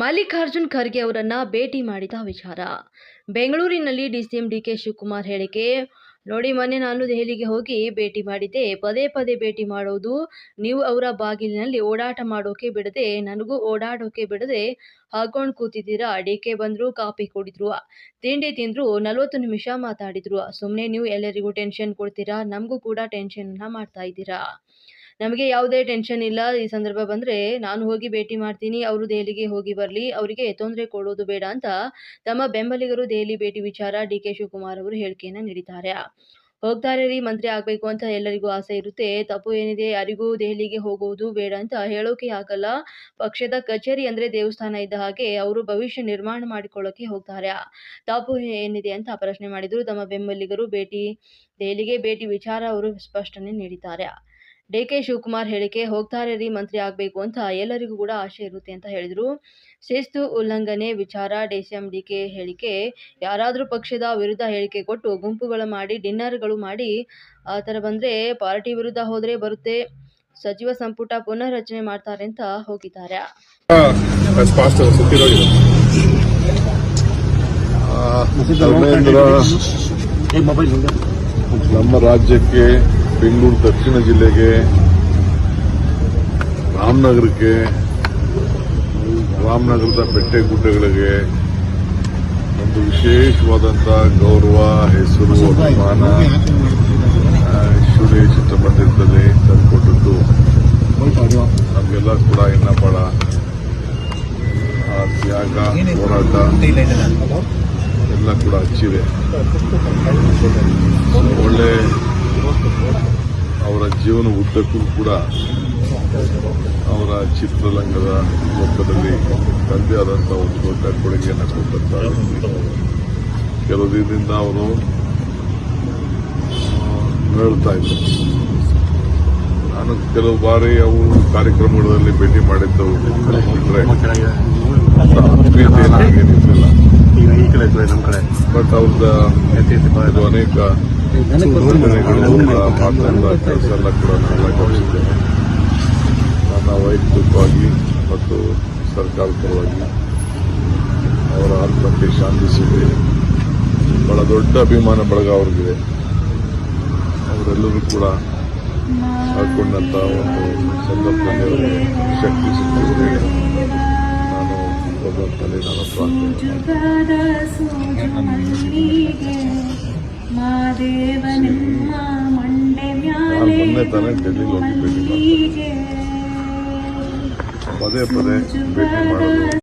ಮಲ್ಲಿಕಾರ್ಜುನ್ ಖರ್ಗೆ ಅವರನ್ನ ಭೇಟಿ ಮಾಡಿದ ವಿಚಾರ. ಬೆಂಗಳೂರಿನಲ್ಲಿ ಡಿಸಿಎಂ ಡಿಕೆ ಶಿವಕುಮಾರ್ ಹೇಳಿಕೆ. ನೋಡಿ, ಮೊನ್ನೆ ನಾನು ದೆಹಲಿಗೆ ಹೋಗಿ ಭೇಟಿ ಮಾಡಿದ್ದೆ. ಪದೇ ಪದೇ ಭೇಟಿ ಮಾಡೋದು, ನೀವು ಅವರ ಬಾಗಿಲಿನಲ್ಲಿ ಓಡಾಟ ಮಾಡೋಕೆ ಬಿಡದೆ, ನನಗೂ ಓಡಾಡೋಕೆ ಬಿಡದೆ ಹಾಕೊಂಡು ಕೂತಿದ್ದೀರಾ. ಡಿಕೆ ಬಂದ್ರು, ಕಾಫಿ ಕುಡಿದ್ರು, ತಿಂಡಿ ತಿಂದ್ರು, 40 ನಿಮಿಷ ಮಾತಾಡಿದ್ರು. ಸುಮ್ಮನೆ ನೀವು ಎಲ್ಲರಿಗೂ ಟೆನ್ಷನ್ ಕೊಡ್ತೀರಾ, ನಮಗೂ ಕೂಡ ಟೆನ್ಷನ್ ಮಾಡ್ತಾ ಇದ್ದೀರಾ. ನಮಗೆ ಯಾವುದೇ ಟೆನ್ಷನ್ ಇಲ್ಲ. ಈ ಸಂದರ್ಭ ಬಂದರೆ ನಾನು ಹೋಗಿ ಭೇಟಿ ಮಾಡ್ತೀನಿ. ಅವರು ದೆಹಲಿಗೆ ಹೋಗಿ ಬರಲಿ, ಅವರಿಗೆ ತೊಂದರೆ ಕೊಡೋದು ಬೇಡ ಅಂತ ತಮ್ಮ ಬೆಂಬಲಿಗರು ದೆಹಲಿ ಭೇಟಿ ವಿಚಾರ ಡಿಕೆ ಶಿವಕುಮಾರ್ ಅವರು ಹೇಳಿಕೆಯನ್ನು ನೀಡಿದ್ದಾರೆ. ಹೋಗ್ತಾರೆ ರೀ, ಮಂತ್ರಿ ಆಗಬೇಕು ಅಂತ ಎಲ್ಲರಿಗೂ ಆಸೆ ಇರುತ್ತೆ. ತಪ್ಪು ಏನಿದೆ? ಯಾರಿಗೂ ದೆಹಲಿಗೆ ಹೋಗೋದು ಬೇಡ ಅಂತ ಹೇಳೋಕೆ ಆಗಲ್ಲ. ಪಕ್ಷದ ಕಚೇರಿ ಅಂದರೆ ದೇವಸ್ಥಾನ ಇದ್ದ ಹಾಗೆ. ಅವರು ಭವಿಷ್ಯ ನಿರ್ಮಾಣ ಮಾಡಿಕೊಳ್ಳೋಕೆ ಹೋಗ್ತಾರೆ. ತಪ್ಪು ಏನಿದೆ ಅಂತ ಪ್ರಶ್ನೆ ಮಾಡಿದರು. ತಮ್ಮ ಬೆಂಬಲಿಗರು ದೆಹಲಿಗೆ ಭೇಟಿ ವಿಚಾರ ಅವರು ಸ್ಪಷ್ಟನೆ ನೀಡಿದ್ದಾರೆ. ಡಿಕೆ ಶಿವಕುಮಾರ್ ಹೇಳಿಕೆ. ಹೋಗ್ತಾರೆ ರೀ, ಮಂತ್ರಿ ಆಗಬೇಕು ಅಂತ ಎಲ್ಲರಿಗೂ ಕೂಡ ಆಸೆ ಇರುತ್ತೆ ಅಂತ ಹೇಳಿದರು. ಶಿಸ್ತು ಉಲ್ಲಂಘನೆ ವಿಚಾರ ಡಿಸಿಎಂ ಡಿಕೆ ಹೇಳಿಕೆ. ಯಾರಾದರೂ ಪಕ್ಷದ ವಿರುದ್ಧ ಹೇಳಿಕೆ ಕೊಟ್ಟು ಗುಂಪುಗಳು ಮಾಡಿ ಡಿನ್ನರ್ಗಳು ಮಾಡಿ ಆ ಥರ ಬಂದರೆ ಪಾರ್ಟಿ ವಿರುದ್ಧ ಹೋದರೆ ಬರುತ್ತೆ. ಸಚಿವ ಸಂಪುಟ ಪುನರ್ರಚನೆ ಮಾಡ್ತಾರೆ ಅಂತ ಹೋಗಿದ್ದಾರೆ. ನಮ್ಮ ರಾಜ್ಯಕ್ಕೆ ಬೆಂಗಳೂರು ದಕ್ಷಿಣ ಜಿಲ್ಲೆಗೆ ರಾಮನಗರಕ್ಕೆ ರಾಮನಗರದ ಬೆಟ್ಟಗುಡ್ಡಗಳಿಗೆ ಒಂದು ವಿಶೇಷವಾದಂಥ ಗೌರವ, ಹೆಸರು, ಅಭಿಮಾನ ಶಿವನೇ ಚಿತ್ರಮಂದಿರದಲ್ಲಿ ತಂದುಕೊಟ್ಟದ್ದು ನಮಗೆಲ್ಲ ಕೂಡ ಇನ್ನಪಡ ತ್ಯಾಗ, ಹೋರಾಟ ಎಲ್ಲ ಕೂಡ ಹಚ್ಚಿದೆ. ಒಳ್ಳೆ ಅವರ ಜೀವನ ಉದ್ದಕ್ಕೂ ಕೂಡ ಅವರ ಚಿತ್ರರಂಗದ ಲೋಕದಲ್ಲಿ ತಂದೆ ಆದಂಥ ಒಂದು ದೊಡ್ಡ ಕೊಡುಗೆಯನ್ನು ಕೊಟ್ಟಂತ ಕೆಲವು ದಿನದಿಂದ ಅವರು ಹೇಳ್ತಾ ಇದ್ರು. ನಾನು ಕೆಲವು ಬಾರಿ ಅವರು ಕಾರ್ಯಕ್ರಮಗಳಲ್ಲಿ ಭೇಟಿ ಮಾಡಿದ್ದು ಬಿಟ್ಟರೆ ಆತ್ಮೀಯತೆ ಏನಿರಲಿಲ್ಲ. ಬಟ್ ಅವ್ರದ್ದು ಅನೇಕ ಮಾತನಾಡುವ ಕೆಲಸ ಎಲ್ಲ ಕೂಡ ನಾನೆಲ್ಲ ಗಮನಿಸಿದ್ದೇನೆ. ನನ್ನ ವೈಯಕ್ತಿಕವಾಗಿ ಮತ್ತು ಸರ್ಕಾರದ ಪರವಾಗಿ ಅವರ ಆತ್ಮಕ್ಕೆ ಶಾಂತಿ ಸಿಗಲಿ. ಬಹಳ ದೊಡ್ಡ ಅಭಿಮಾನ ಬಳಗ ಅವ್ರಿಗಿದೆ. ಅವರೆಲ್ಲರೂ ಕೂಡ ಹಾಕೊಂಡಂತ ಒಂದು ಸಂದರ್ಭದಲ್ಲಿ ಅವರಿಗೆ ಶಕ್ತಿ ಸಿಗ್ತಿದೆ. ನಾನು ಭಗವಂತನಲ್ಲಿ ನಾನು ಪ್ರಾರ್ಥನೆ ಮೊನ್ನೆ ತಾನೇ ಡೆಲ್ಲಿಗೆ ಹೋಗಿ ಭೇಟಿ ಮಾಡ್ತಾರೆ. ಪದೇ ಪದೇ ಭೇಟಿ ಮಾಡೋದು